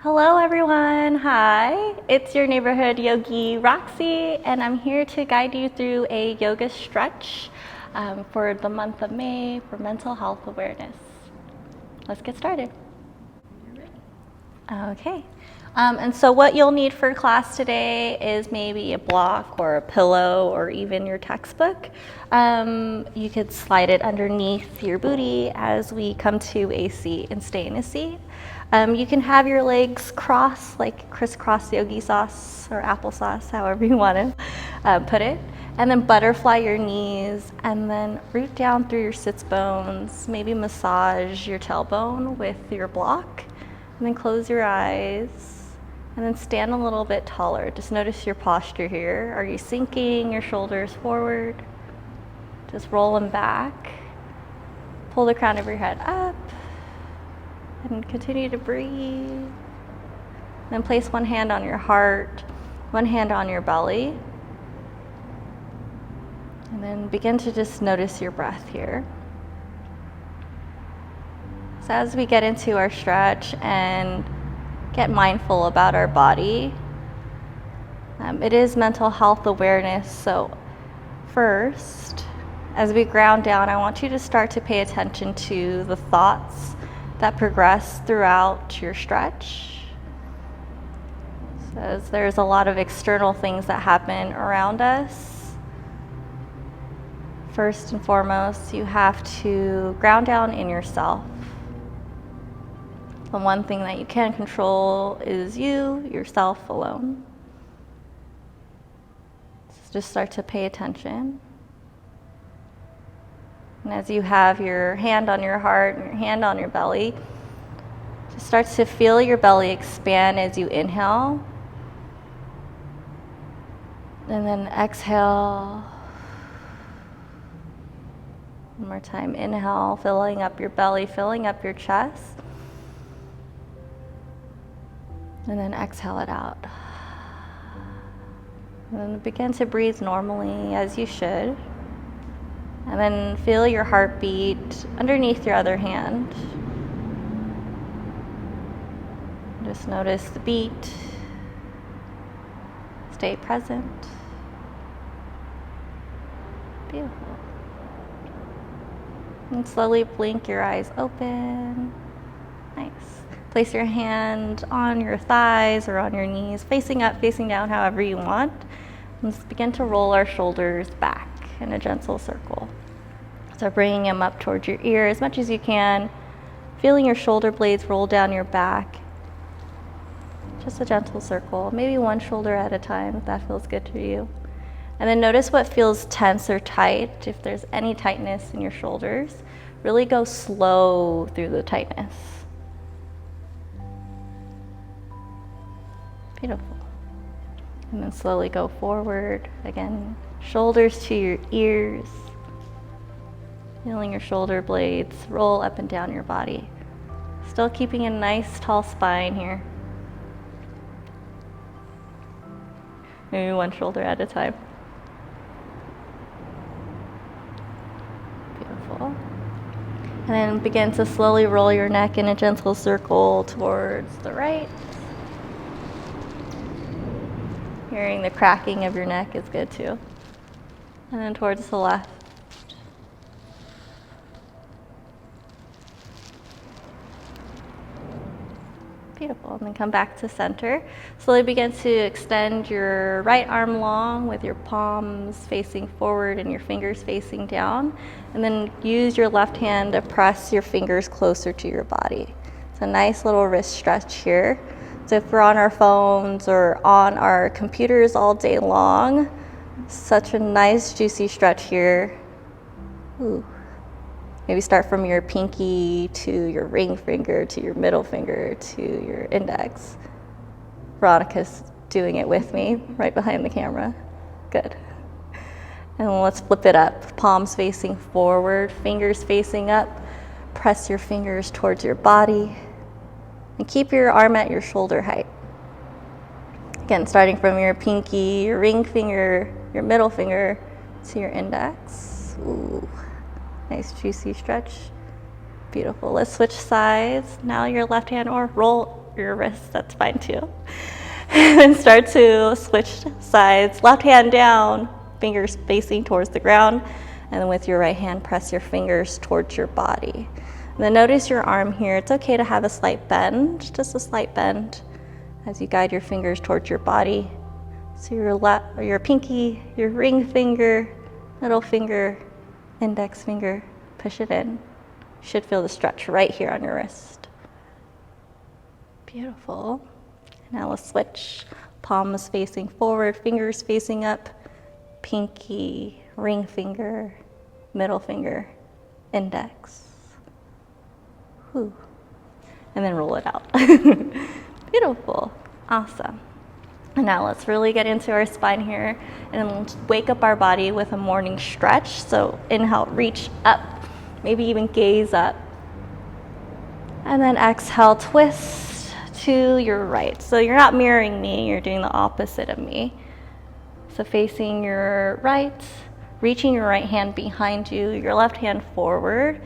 Hello everyone, hi. It's your neighborhood yogi Roxy, and I'm here to guide you through a yoga stretch for the month of May for mental health awareness. Let's get started. Okay. And so what you'll need for class today is maybe a block or a pillow or even your textbook. You could slide it underneath your booty as we come to a seat and stay in a seat. You can have your legs crossed, like crisscross yogi sauce or applesauce, however you want to put it. And then butterfly your knees and then root down through your sits bones, maybe massage your tailbone with your block. And then close your eyes and then stand a little bit taller. Just notice your posture here. Are you sinking your shoulders forward? Just roll them back. Pull the crown of your head up and continue to breathe. Then place one hand on your heart, one hand on your belly. And then begin to just notice your breath here. So as we get into our stretch and get mindful about our body, it is mental health awareness. So first, as we ground down, I want you to start to pay attention to the thoughts that progress throughout your stretch. So as there's a lot of external things that happen around us, first and foremost, you have to ground down in yourself. The one thing that you can control is you, yourself alone. So just start to pay attention. And as you have your hand on your heart and your hand on your belly, just start to feel your belly expand as you inhale. And then exhale. One more time, inhale, filling up your belly, filling up your chest. And then exhale it out. And then begin to breathe normally as you should. And then feel your heartbeat underneath your other hand. Just notice the beat. Stay present. Beautiful. And slowly blink your eyes open. Nice. Place your hand on your thighs or on your knees, facing up, facing down, however you want. And just begin to roll our shoulders back in a gentle circle. So bringing them up towards your ear as much as you can, feeling your shoulder blades roll down your back. Just a gentle circle, maybe one shoulder at a time if that feels good to you. And then notice what feels tense or tight. If there's any tightness in your shoulders, really go slow through the tightness. Beautiful. And then slowly go forward. Again, shoulders to your ears. Feeling your shoulder blades roll up and down your body. Still keeping a nice tall spine here. Maybe one shoulder at a time. Beautiful. And then begin to slowly roll your neck in a gentle circle towards the right. Hearing the cracking of your neck is good too. And then towards the left. Beautiful. And then come back to center. Slowly begin to extend your right arm long with your palms facing forward and your fingers facing down. And then use your left hand to press your fingers closer to your body. It's a nice little wrist stretch here. So if we're on our phones or on our computers all day long, such a nice juicy stretch here. Ooh. Maybe start from your pinky to your ring finger to your middle finger to your index. Veronica's doing it with me right behind the camera. Good. And let's flip it up. Palms facing forward, fingers facing up. Press your fingers towards your body. And keep your arm at your shoulder height. Again, starting from your pinky, your ring finger, your middle finger to your index. Ooh, nice juicy stretch. Beautiful. Let's switch sides. Now your left hand, or roll your wrist, that's fine too. And then start to switch sides, left hand down, fingers facing towards the ground, and then with your right hand, press your fingers towards your body. And then notice your arm here. It's okay to have a slight bend, just a slight bend, as you guide your fingers towards your body. So your pinky, your ring finger, middle finger, index finger, push it in. You should feel the stretch right here on your wrist. Beautiful. Now let's switch. Palms facing forward, fingers facing up, pinky, ring finger, middle finger, index. Whew. And then roll it out. Beautiful. Awesome. And now let's really get into our spine here and wake up our body with a morning stretch. So inhale, reach up, maybe even gaze up. And then exhale, twist to your right. So you're not mirroring me, you're doing the opposite of me. So facing your right, reaching your right hand behind you, your left hand forward.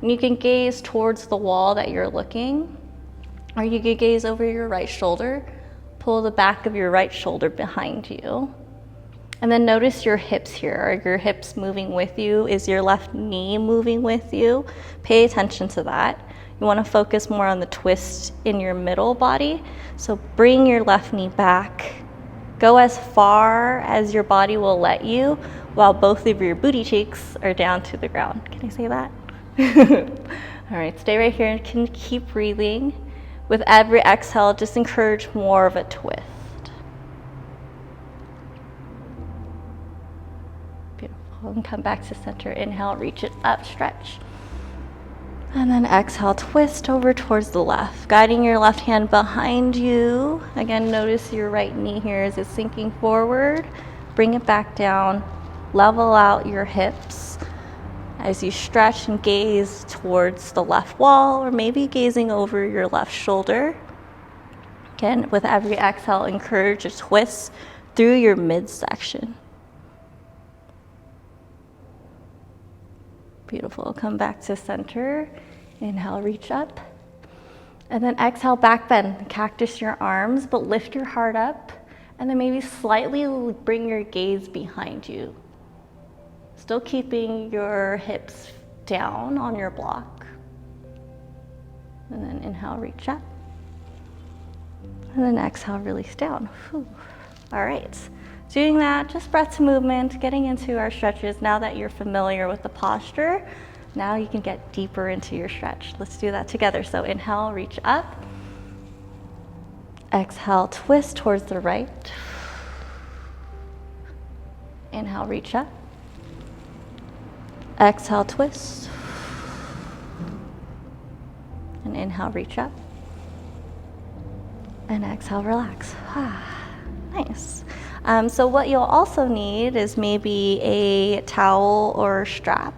And you can gaze towards the wall that you're looking, or you could gaze over your right shoulder. Pull the back of your right shoulder behind you. And then notice your hips here. Are your hips moving with you? Is your left knee moving with you? Pay attention to that. You want to focus more on the twist in your middle body. So bring your left knee back. Go as far as your body will let you while both of your booty cheeks are down to the ground. Can I say that? All right, stay right here and can keep breathing. With every exhale, just encourage more of a twist. Beautiful. And come back to center. Inhale, reach it up, stretch. And then exhale, twist over towards the left, guiding your left hand behind you. Again, notice your right knee here as it's sinking forward. Bring it back down. Level out your hips as you stretch and gaze towards the left wall, or maybe gazing over your left shoulder. Again, with every exhale, encourage a twist through your midsection. Beautiful. Come back to center. Inhale, reach up. And then exhale, back bend. Cactus your arms, but lift your heart up. And then maybe slightly bring your gaze behind you. Still keeping your hips down on your block. And then inhale, reach up. And then exhale, release down. Whew. All right. Doing that, just breath to movement, getting into our stretches. Now that you're familiar with the posture, now you can get deeper into your stretch. Let's do that together. So inhale, reach up. Exhale, twist towards the right. Inhale, reach up. Exhale, twist. And inhale, reach up. And exhale, relax. Nice. So what you'll also need is maybe a towel or strap,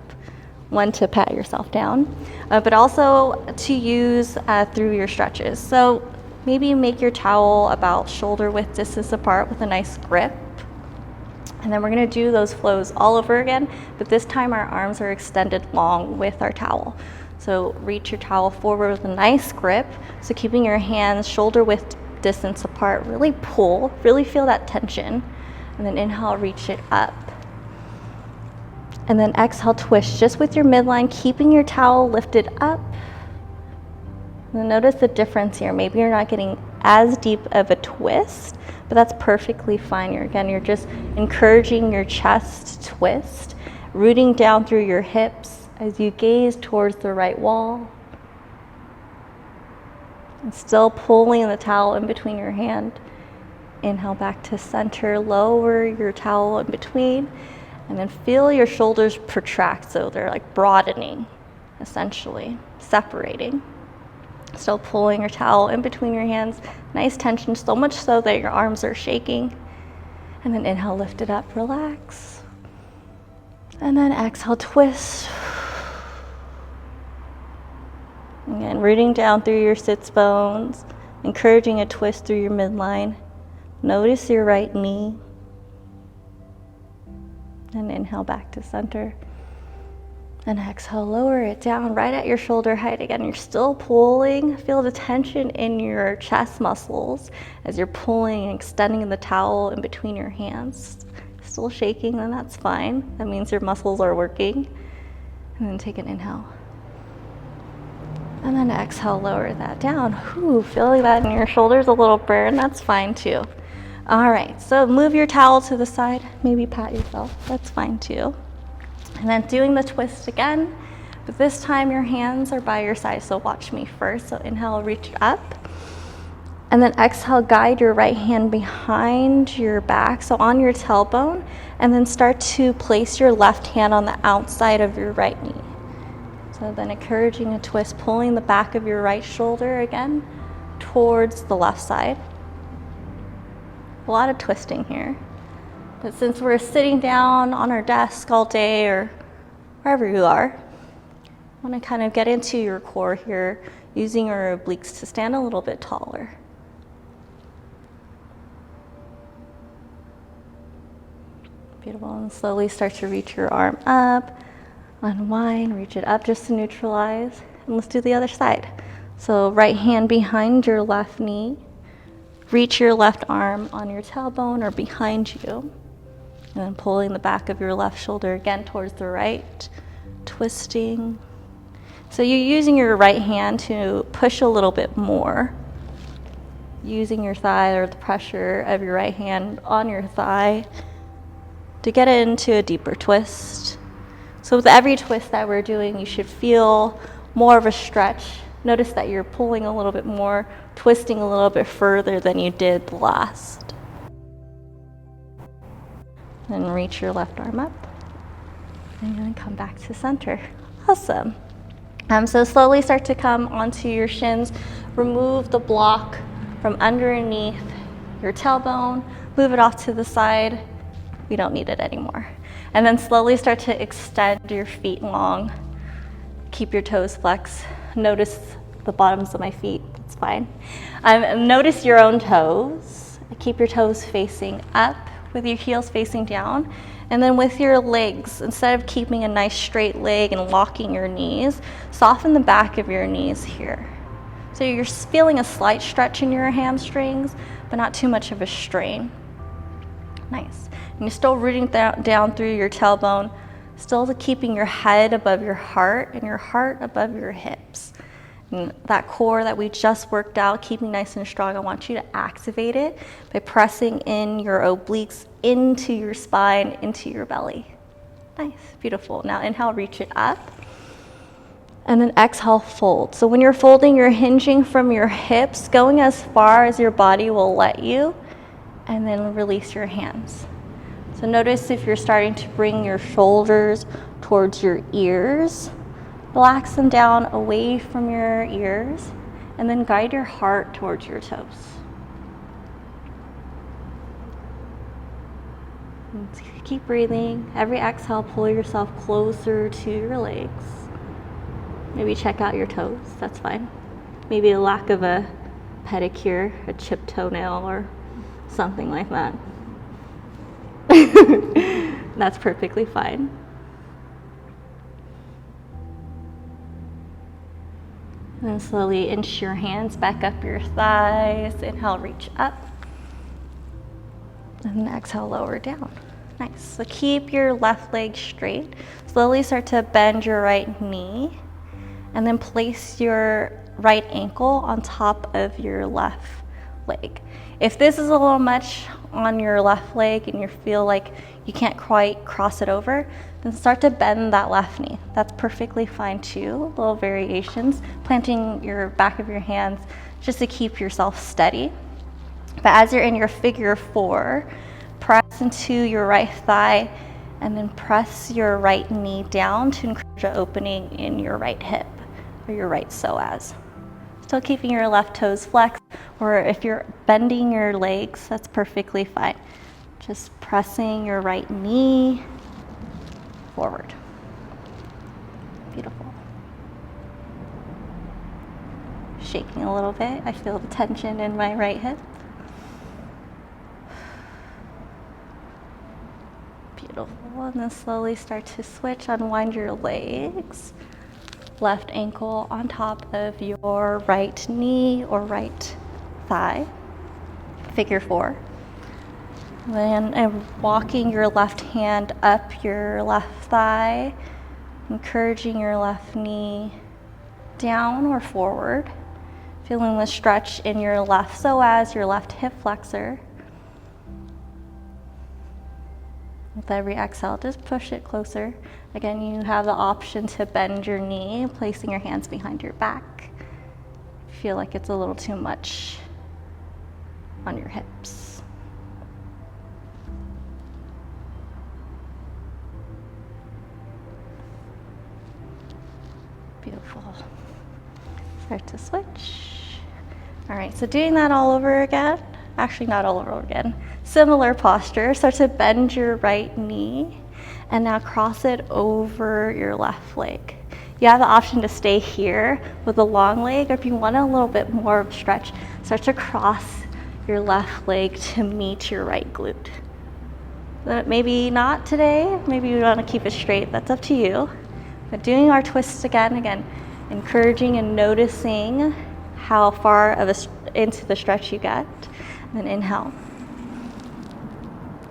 one to pat yourself down, but also to use through your stretches. So maybe make your towel about shoulder width distance apart with a nice grip. And then we're gonna do those flows all over again, but this time our arms are extended long with our towel. So reach your towel forward with a nice grip. So keeping your hands shoulder width distance apart, really pull, really feel that tension. And then inhale, reach it up. And then exhale, twist just with your midline, keeping your towel lifted up. And then notice the difference here. Maybe you're not getting as deep of a twist, but that's perfectly fine. You're just encouraging your chest to twist, rooting down through your hips as you gaze towards the right wall. And still pulling the towel in between your hand. Inhale back to center, lower your towel in between, and then feel your shoulders protract, so they're like broadening, essentially, separating. Still pulling your towel in between your hands, nice tension, so much so that your arms are shaking. And then inhale, lift it up, relax. And then exhale, twist. Again, rooting down through your sits bones, encouraging a twist through your midline. Notice your right knee. And inhale back to center. And exhale, lower it down right at your shoulder height again. You're still pulling. Feel the tension in your chest muscles as you're pulling and extending the towel in between your hands. Still shaking, then that's fine. That means your muscles are working. And then take an inhale. And then exhale, lower that down. Whew, feeling that in your shoulders a little burn, that's fine too. All right, so move your towel to the side. Maybe pat yourself, that's fine too. And then doing the twist again, but this time your hands are by your side, so watch me first. So inhale, reach up. And then exhale, guide your right hand behind your back, so on your tailbone, and then start to place your left hand on the outside of your right knee. So then encouraging a twist, pulling the back of your right shoulder again towards the left side. A lot of twisting here. But since we're sitting down on our desk all day or wherever you are, I want to kind of get into your core here, using your obliques to stand a little bit taller. Beautiful, and slowly start to reach your arm up, unwind, reach it up just to neutralize, and let's do the other side. So right hand behind your left knee, reach your left arm on your tailbone or behind you, and then pulling the back of your left shoulder again towards the right, twisting. So you're using your right hand to push a little bit more, using your thigh or the pressure of your right hand on your thigh to get it into a deeper twist. So with every twist that we're doing, you should feel more of a stretch. Notice that you're pulling a little bit more, twisting a little bit further than you did last. Then reach your left arm up and then come back to center. Awesome. So slowly start to come onto your shins. Remove the block from underneath your tailbone. Move it off to the side. We don't need it anymore. And then slowly start to extend your feet long. Keep your toes flexed. Notice the bottoms of my feet, that's fine. Notice your own toes. Keep your toes facing up with your heels facing down. And then with your legs, instead of keeping a nice straight leg and locking your knees, soften the back of your knees here. So you're feeling a slight stretch in your hamstrings, but not too much of a strain. Nice. And you're still rooting down through your tailbone, still keeping your head above your heart and your heart above your hips. And that core that we just worked out, keeping nice and strong, I want you to activate it by pressing in your obliques into your spine, into your belly. Nice, beautiful. Now inhale, reach it up. And then exhale, fold. So when you're folding, you're hinging from your hips, going as far as your body will let you, and then release your hands. So notice if you're starting to bring your shoulders towards your ears, relax them down away from your ears, and then guide your heart towards your toes. And keep breathing. Every exhale, pull yourself closer to your legs. Maybe check out your toes, that's fine. Maybe a lack of a pedicure, a chipped toenail, or something like that. That's perfectly fine. And slowly inch your hands back up your thighs. Inhale, reach up. And then exhale, lower down. Nice. So keep your left leg straight. Slowly start to bend your right knee. And then place your right ankle on top of your left leg. If this is a little much on your left leg and you feel like you can't quite cross it over, then start to bend that left knee. That's perfectly fine too, little variations. Planting your back of your hands just to keep yourself steady. But as you're in your figure four, press into your right thigh and then press your right knee down to encourage an opening in your right hip or your right psoas. Still keeping your left toes flexed, or if you're bending your legs, that's perfectly fine. Just pressing your right knee forward. Beautiful. Shaking a little bit. I feel the tension in my right hip. Beautiful. Beautiful. And then slowly start to switch, unwind your legs. Left ankle on top of your right knee or right thigh. Figure 4. Then walking your left hand up your left thigh, encouraging your left knee down or forward. Feeling the stretch in your left psoas, your left hip flexor. With every exhale, just push it closer. Again, you have the option to bend your knee, placing your hands behind your back. Feel like it's a little too much on your hips. Beautiful. Start to switch. All right, so doing that all over again. Actually, not all over again. Similar posture. Start to bend your right knee and now cross it over your left leg. You have the option to stay here with the long leg, or if you want a little bit more of a stretch, start to cross your left leg to meet your right glute. Maybe not today, maybe you want to keep it straight, that's up to you. But doing our twists again, encouraging and noticing how far into the stretch you get. And then inhale.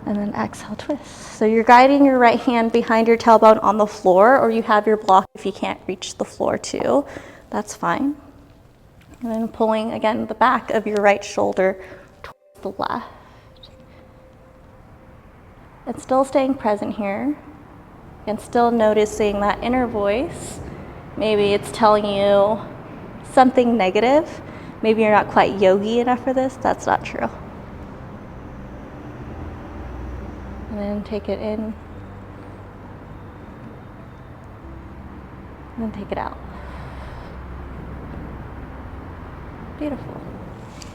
And then exhale, twist. So you're guiding your right hand behind your tailbone on the floor, or you have your block if you can't reach the floor too. That's fine. And then pulling, again, the back of your right shoulder towards the left. And still staying present here. And still noticing that inner voice. Maybe it's telling you something negative. Maybe you're not quite yogi enough for this. That's not true. And then take it in. And then take it out. Beautiful.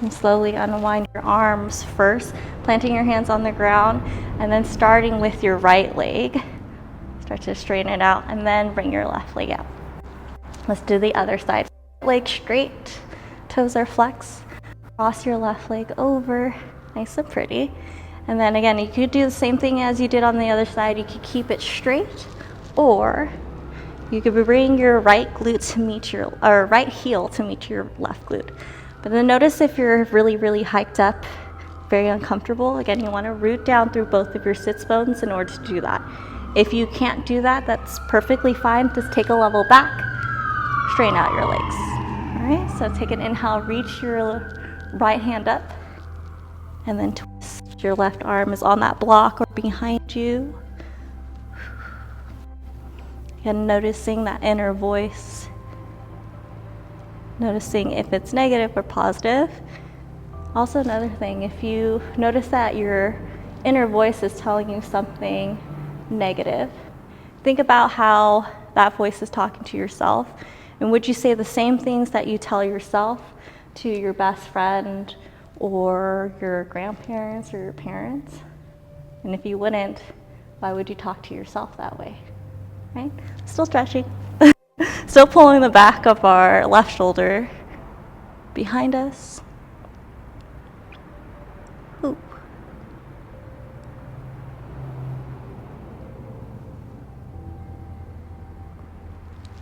And slowly unwind your arms first, planting your hands on the ground, and then starting with your right leg. Start to straighten it out, and then bring your left leg out. Let's do the other side. Leg straight, toes are flexed. Cross your left leg over, nice and pretty. And then again, you could do the same thing as you did on the other side. You could keep it straight, or you could bring your right glute to meet your, or right heel to meet your left glute. But then notice if you're really, really hiked up, very uncomfortable, again, you want to root down through both of your sits bones in order to do that. If you can't do that, that's perfectly fine. Just take a level back, straighten out your legs. All right, so take an inhale, reach your right hand up, and then twist. Your left arm is on that block or behind you. And noticing that inner voice. Noticing if it's negative or positive. Also, another thing, if you notice that your inner voice is telling you something negative, think about how that voice is talking to yourself. And would you say the same things that you tell yourself to your best friend or your grandparents or your parents? And if you wouldn't, why would you talk to yourself that way? Right? Still stretching. Still pulling the back of our left shoulder behind us. Ooh.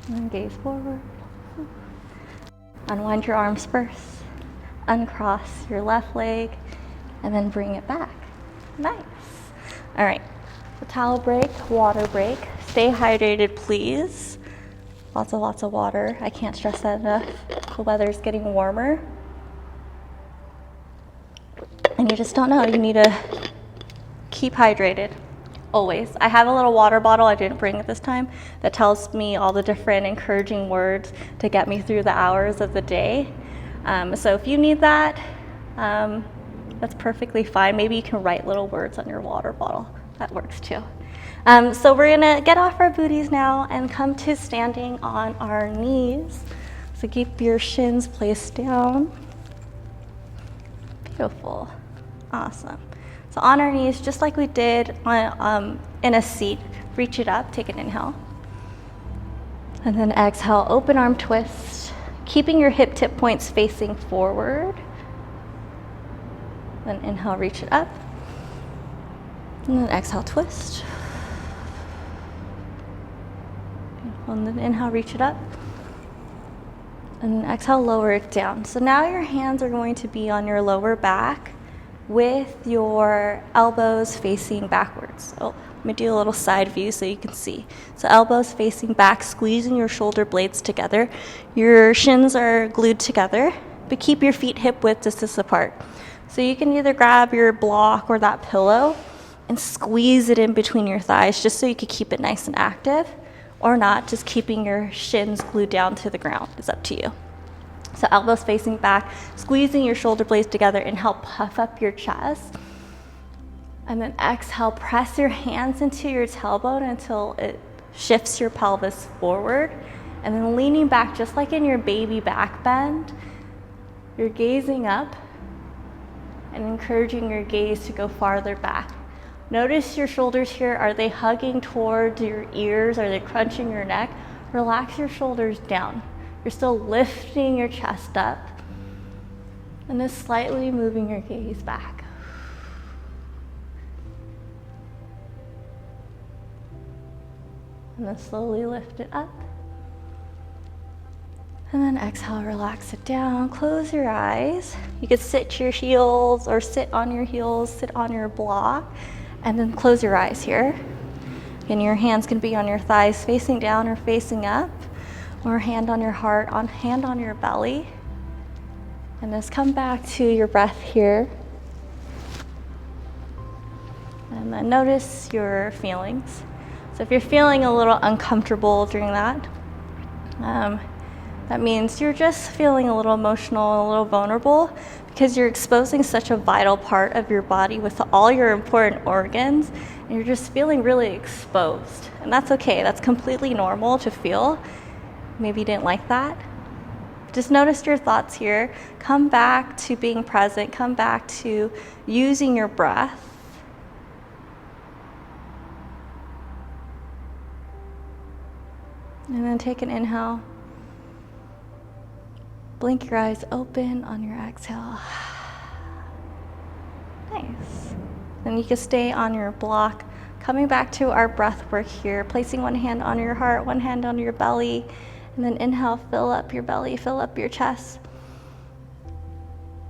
And then gaze forward. Unwind your arms first. Uncross your left leg, and then bring it back. Nice. All right, so towel break, water break. Stay hydrated, please. Lots of water. I can't stress that enough. The weather's getting warmer. And you just don't know, you need to keep hydrated, always. I have a little water bottle, I didn't bring it this time, that tells me all the different encouraging words to get me through the hours of the day. So if you need that, that's perfectly fine. Maybe you can write little words on your water bottle. That works too. So we're gonna get off our booties now and come to standing on our knees. So keep your shins placed down. Beautiful, awesome. So on our knees, just like we did in a seat, reach it up, take an inhale. And then exhale, open arm twist. Keeping your hip tip points facing forward. Then inhale, reach it up. And then exhale, twist. And then inhale, reach it up. And then exhale, lower it down. So now your hands are going to be on your lower back with your elbows facing backwards. Oh, let me do a little side view so you can see. So elbows facing back, squeezing your shoulder blades together. Your shins are glued together, but keep your feet hip width distance apart. So you can either grab your block or that pillow and squeeze it in between your thighs just so you can keep it nice and active, or not, just keeping your shins glued down to the ground. It's up to you. So elbows facing back, squeezing your shoulder blades together, and help puff up your chest. And then exhale, press your hands into your tailbone until it shifts your pelvis forward. And then leaning back, just like in your baby back bend, you're gazing up and encouraging your gaze to go farther back. Notice your shoulders here. Are they hugging towards your ears? Are they crunching your neck? Relax your shoulders down. You're still lifting your chest up. And then slightly moving your gaze back. And then slowly lift it up. And then exhale, relax it down. Close your eyes. You could sit to your heels or sit on your heels, sit on your block, and then close your eyes here. And your hands can be on your thighs facing down or facing up, or hand on your heart, hand on your belly. And just come back to your breath here. And then notice your feelings. So if you're feeling a little uncomfortable during that, that means you're just feeling a little emotional, a little vulnerable, because you're exposing such a vital part of your body with all your important organs, and you're just feeling really exposed. And that's okay, that's completely normal to feel. Maybe you didn't like that. Just notice your thoughts here. Come back to being present, come back to using your breath. And then take an inhale. Blink your eyes open on your exhale. Nice. Then you can stay on your block. Coming back to our breath work here, placing one hand on your heart, one hand on your belly, and then inhale, fill up your belly, fill up your chest.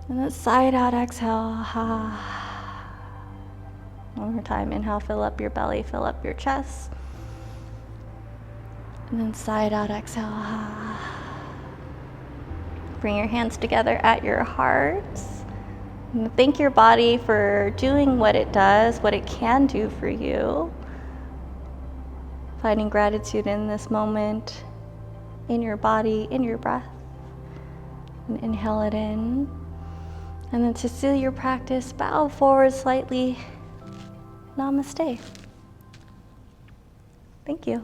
And then side out, exhale. One more time, inhale, fill up your belly, fill up your chest. And then side out, exhale. Bring your hands together at your hearts. And thank your body for doing what it does, what it can do for you. Finding gratitude in this moment, in your body, in your breath. And inhale it in. And then to seal your practice, bow forward slightly. Namaste. Thank you.